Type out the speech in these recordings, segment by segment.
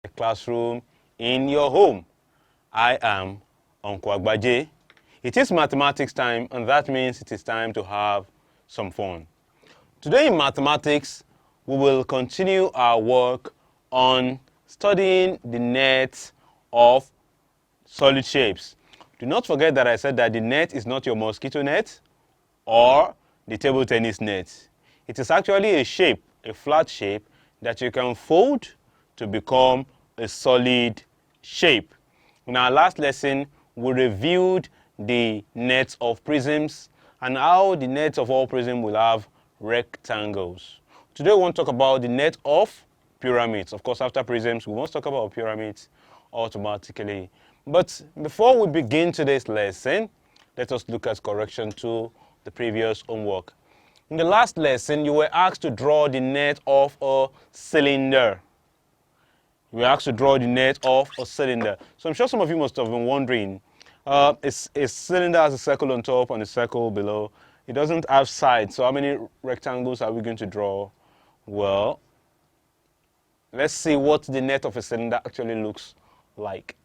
the classroom in your home. I am Uncle Agbaje. It is mathematics time, and that means it is time to have some fun. Today in mathematics, we will continue our work on studying the nets of solid shapes. Do not forget that I said that the net is not your mosquito net or the table tennis net. It is actually a shape, a flat shape that you can fold to become a solid shape. In our last lesson, we reviewed the nets of prisms and how the nets of all prisms will have rectangles. Today we want to talk about the net of pyramids. Of course, after prisms, we won't talk about pyramids automatically. But before we begin today's lesson, let us look at correction to the previous homework. In the last lesson, you were asked to draw the net of a cylinder. You were asked to draw the net of a cylinder. So I'm sure some of you must have been wondering, a cylinder has a circle on top and a circle below. It doesn't have sides, so how many rectangles are we going to draw? Well, let's see what the net of a cylinder actually looks like.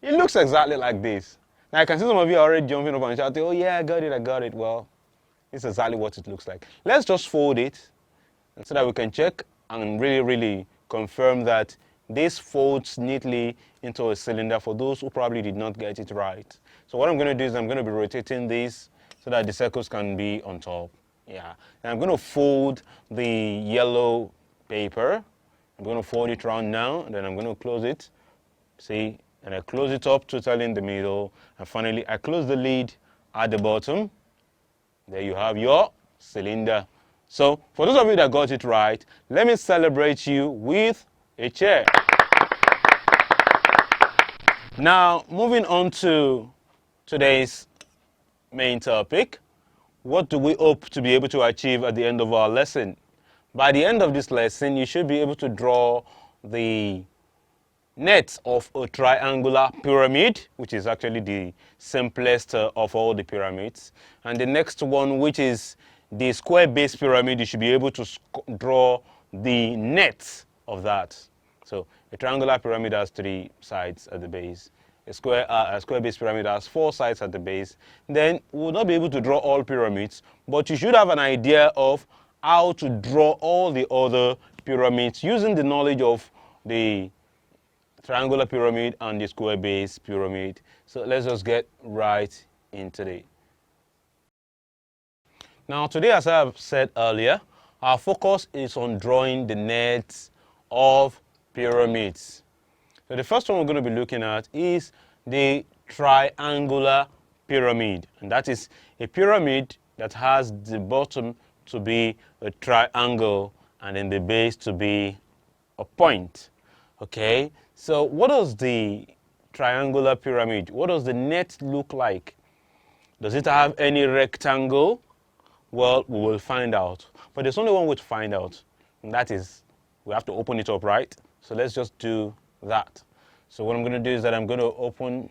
It looks exactly like this. Now I can see some of you are already jumping up and shouting, oh yeah, I got it. Well, it's exactly what it looks like. Let's just fold it so that we can check and really confirm that this folds neatly into a cylinder for those who probably did not get it right. So what I'm going to do is I'm going to be rotating this so that the circles can be on top. Yeah. And I'm going to fold the yellow paper. I'm going to fold it around now, and then I'm going to close it. See? And I close it up totally in the middle. And finally, I close the lid at the bottom. There you have your cylinder. So for those of you that got it right, let me celebrate you with a chair. Now, moving on to today's main topic, what do we hope to be able to achieve at the end of our lesson? By the end of this lesson, you should be able to draw the net of a triangular pyramid, which is actually the simplest of all the pyramids. And the next one, which is the square base pyramid, you should be able to draw the net of that. So a triangular pyramid has 3 sides at the base. A square base pyramid has 4 sides at the base. Then we will not be able to draw all pyramids, but you should have an idea of how to draw all the other pyramids using the knowledge of the triangular pyramid and the square base pyramid. So let's just get right into it. Now today, as I have said earlier, our focus is on drawing the nets of pyramids. So the first one we're going to be looking at is the triangular pyramid. And that is a pyramid that has the bottom to be a triangle and then the base to be a point. Okay, so what does the triangular pyramid, what does the net look like? Does it have any rectangle? Well, we will find out. But there's only one way to find out, and that is we have to open it up, right? So let's just do that. So what I'm going to do is that I'm going to open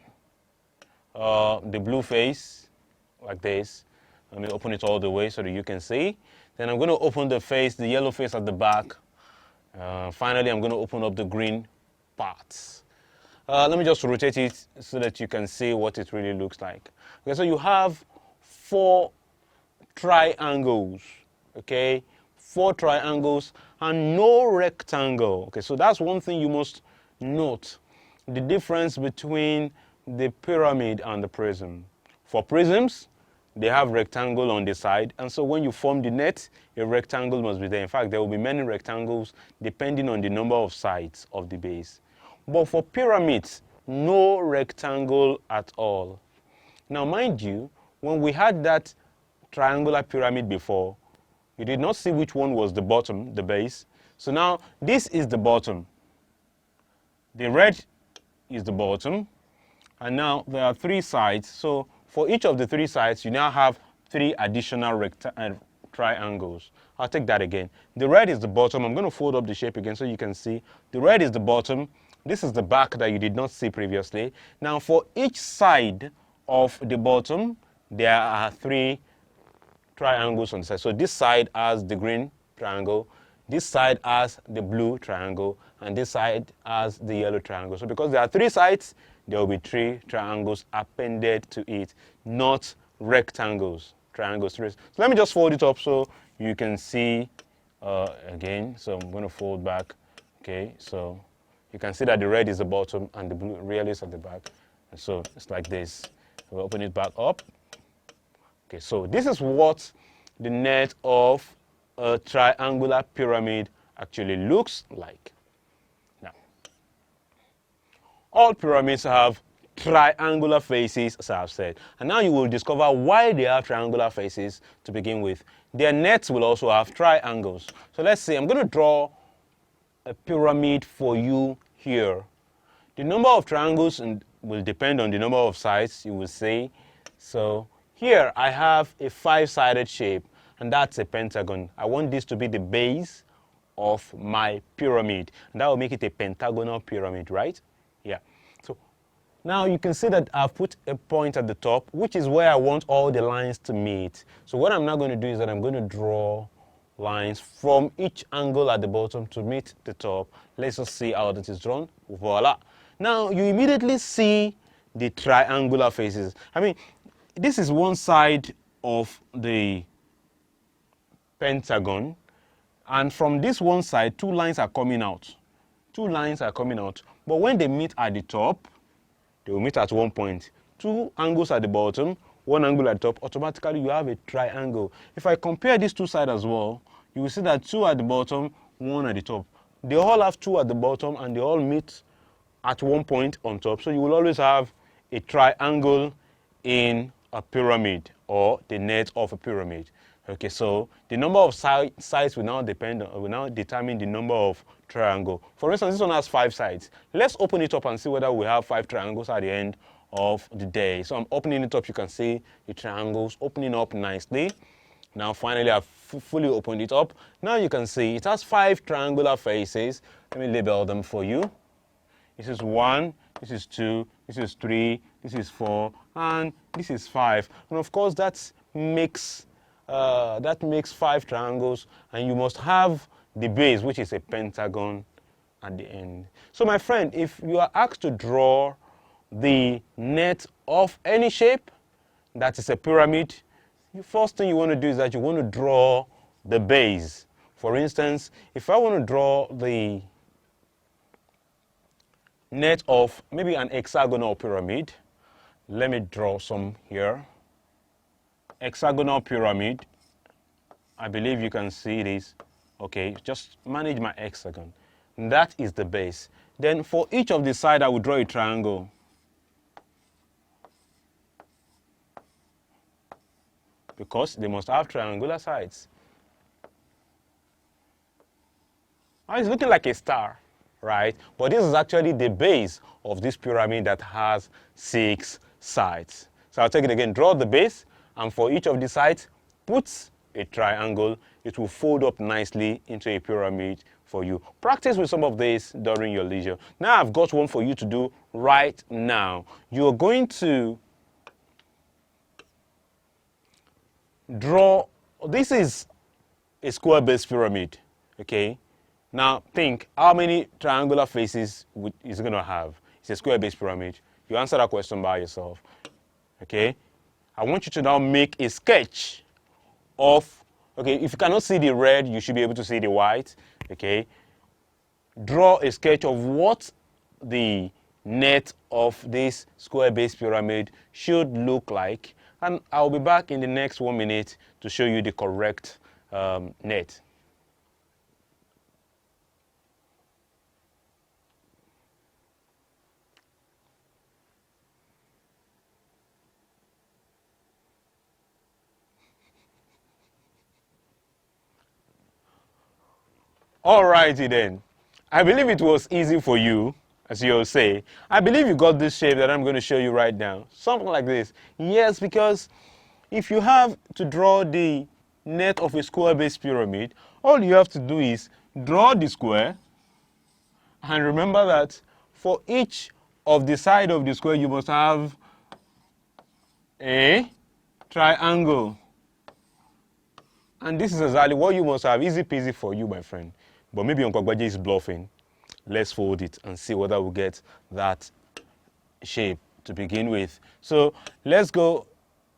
the blue face like this. Let me open it all the way so that you can see. Then I'm going to open the face, the yellow face at the back. Finally, I'm going to open up the green parts. Let me just rotate it so that you can see what it really looks like. Okay, so you have 4 triangles, okay? 4 triangles and no rectangle. Okay, so that's one thing you must note. The difference between the pyramid and the prism. For prisms, they have rectangle on the side, and so when you form the net, a rectangle must be there. In fact, there will be many rectangles depending on the number of sides of the base. But for pyramids, no rectangle at all. Now, mind you, when we had that triangular pyramid before, you did not see which one was the bottom, the base. So now, this is the bottom. The red is the bottom, and now there are 3 sides. So for each of the 3 sides, you now have 3 additional triangles. I'll take that again. The red is the bottom. I'm going to fold up the shape again so you can see. The red is the bottom. This is the back that you did not see previously. Now for each side of the bottom, there are 3 triangles on the side. So this side has the green triangle, this side has the blue triangle, and this side has the yellow triangle. So because there are 3 sides, there will be 3 triangles appended to it, not rectangles, triangles. So let me just fold it up so you can see again. So I'm going to fold back. Okay, so you can see that the red is the bottom and the blue really is at the back. And so it's like this. We'll open it back up. Okay, so this is what the net of a triangular pyramid actually looks like. Now, all pyramids have triangular faces, as I've said. And now you will discover why they have triangular faces to begin with. Their nets will also have triangles. So let's say I'm going to draw a pyramid for you here. The number of triangles will depend on the number of sides, you will see. So here I have a 5-sided shape, and that's a pentagon. I want this to be the base of my pyramid, and that will make it a pentagonal pyramid, right? Yeah. So now you can see that I've put a point at the top, which is where I want all the lines to meet. So what I'm now going to do is that I'm going to draw lines from each angle at the bottom to meet the top. Let's just see how that is drawn. Voila. Now you immediately see the triangular faces. I mean, this is one side of the pentagon, and from this one side 2 lines are coming out. 2 lines are coming out, but when they meet at the top, they will meet at one point. 2 angles at the bottom, 1 angle at the top, automatically you have a triangle. If I compare these 2 sides as well, you will see that 2 at the bottom, 1 at the top. They all have 2 at the bottom and they all meet at one point on top. So you will always have a triangle in a pyramid, or the net of a pyramid. Okay, so the number of sides will now determine the number of triangle. For instance, this one has 5 sides. Let's open it up and see whether we have 5 triangles at the end of the day. So I'm opening it up. You can see the triangles opening up nicely. Now finally I've fully opened it up. Now you can see it has 5 triangular faces. Let me label them for you. This is 1, this is 2, this is 3, this is 4, and this is 5. And of course that makes 5 triangles, and you must have the base, which is a pentagon at the end. So my friend, if you are asked to draw the net of any shape that is a pyramid, the first thing you want to do is that you want to draw the base. For instance, if I want to draw the net of maybe an hexagonal pyramid, let me draw some here. Hexagonal pyramid. I believe you can see this. Okay, just manage my hexagon. That is the base. Then for each of the sides, I will draw a triangle. Because they must have triangular sides. Now it's looking like a star, right? But this is actually the base of this pyramid that has 6 sides. So I'll take it again. Draw the base, and for each of the sides, put a triangle. It will fold up nicely into a pyramid for you. Practice with some of this during your leisure. Now I've got one for you to do right now. You're going to draw, this is a square-based pyramid, okay? Now think, how many triangular faces is it going to have? It's a square-based pyramid. You answer that question by yourself, okay? I want you to now make a sketch of, okay, if you cannot see the red, you should be able to see the white, okay? Draw a sketch of what the net of this square-based pyramid should look like, and I'll be back in the next 1 minute to show you the correct net. Alrighty then. I believe it was easy for you, as you'll say. I believe you got this shape that I'm going to show you right now. Something like this. Yes, because if you have to draw the net of a square-based pyramid, all you have to do is draw the square, and remember that for each of the side of the square, you must have a triangle. And this is exactly what you must have. Easy peasy for you, my friend. But maybe Uncle Gbaje is bluffing. let's fold it and see whether we get that shape to begin with. So let's go.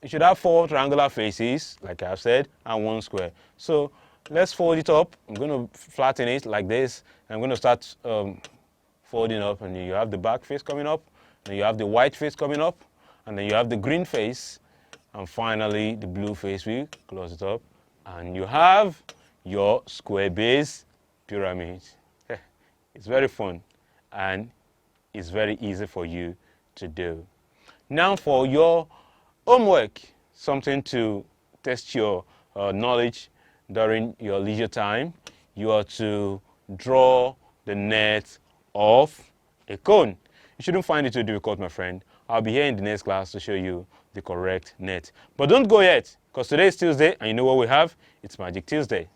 You should have 4 triangular faces, like I've said, and 1 square. So let's fold it up. I'm going to flatten it like this. I'm going to start folding up, and you have the back face coming up, and you have the white face coming up, and then you have the green face, and finally the blue face. We close it up, and you have your square base pyramid. It's very fun, and it's very easy for you to do. Now for your homework, something to test your knowledge during your leisure time, you are to draw the net of a cone. You shouldn't find it too difficult, my friend. I'll be here in the next class to show you the correct net. But don't go yet, because today is Tuesday, and you know what we have? It's Magic Tuesday.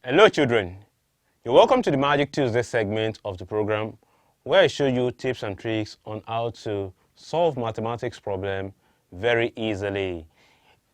Hello children, you're welcome to the Magic Tuesday segment of the program where I show you tips and tricks on how to solve mathematics problem very easily.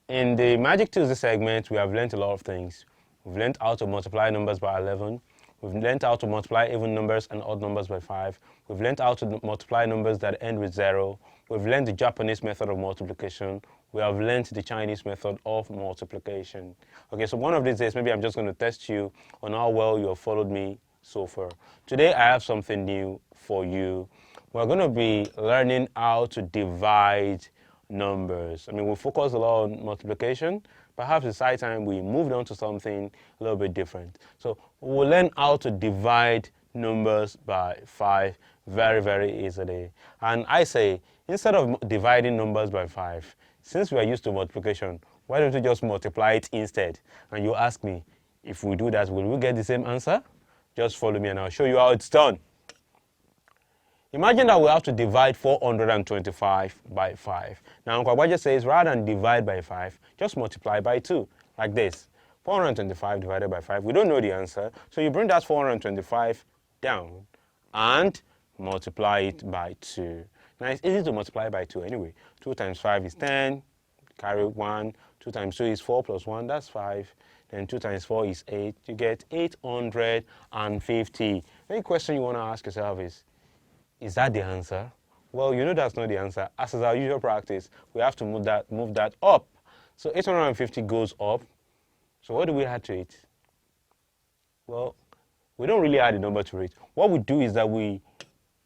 In the Magic Tuesday segment, we have learned a lot of things. We've learned how to multiply numbers by 11. We've learned how to multiply even numbers and odd numbers by 5. We've learned how to multiply numbers that end with 0. We've learned the Japanese method of multiplication. We have learned the Chinese method of multiplication. Okay, so one of these days, maybe I'm just going to test you on how well you have followed me so far. Today, I have something new for you. We're going to be learning how to divide numbers. I mean, we focus a lot on multiplication. Perhaps it's high time we moved on to something a little bit different. So we'll learn how to divide numbers by 5 very, very easily. And I say, instead of dividing numbers by 5, since we are used to multiplication, why don't we just multiply it instead? And you ask me, if we do that, will we get the same answer? Just follow me and I'll show you how it's done. Imagine that we have to divide 425 by 5. Now, Uncle Abaja says, rather than divide by 5, just multiply by 2, like this. 425 divided by 5, we don't know the answer, so you bring that 425 down and multiply it by 2. Now, it's easy to multiply by 2 anyway. 2 times 5 is 10, carry 1. 2 times 2 is 4 plus 1, that's 5. Then 2 times 4 is 8. You get 850. The question you want to ask yourself is that the answer? Well, you know that's not the answer. As is our usual practice, we have to move that up. So 850 goes up. So what do we add to it? Well, we don't really add a number to it. What we do is that we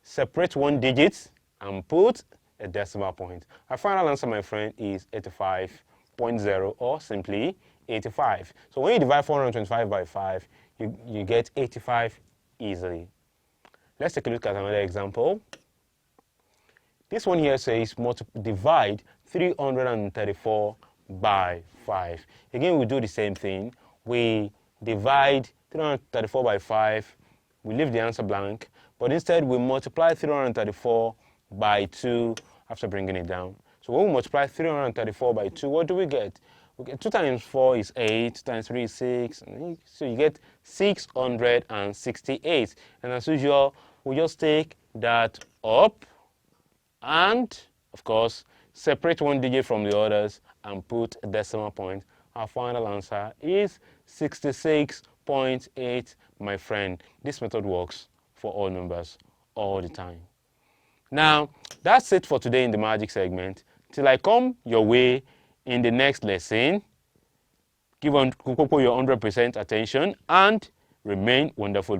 separate 1 digit and put a decimal point. Our final answer, my friend, is 85.0, or simply 85. So when you divide 425 by 5, you get 85 easily. Let's take a look at another example. This one here says divide 334 by 5. Again, we do the same thing. We divide 334 by 5. We leave the answer blank, but instead we multiply 334 by 2 after bringing it down. So when we multiply 334 by 2, what do we get? We get 2 times 4 is 8, 2 times 3 is 6, so you get 668. And as usual, we just take that up and, of course, separate 1 digit from the others and put a decimal point. Our final answer is 66.8, my friend. This method works for all numbers all the time. Now, that's it for today in the magic segment. Till I come your way in the next lesson, give your 100% attention and remain wonderful.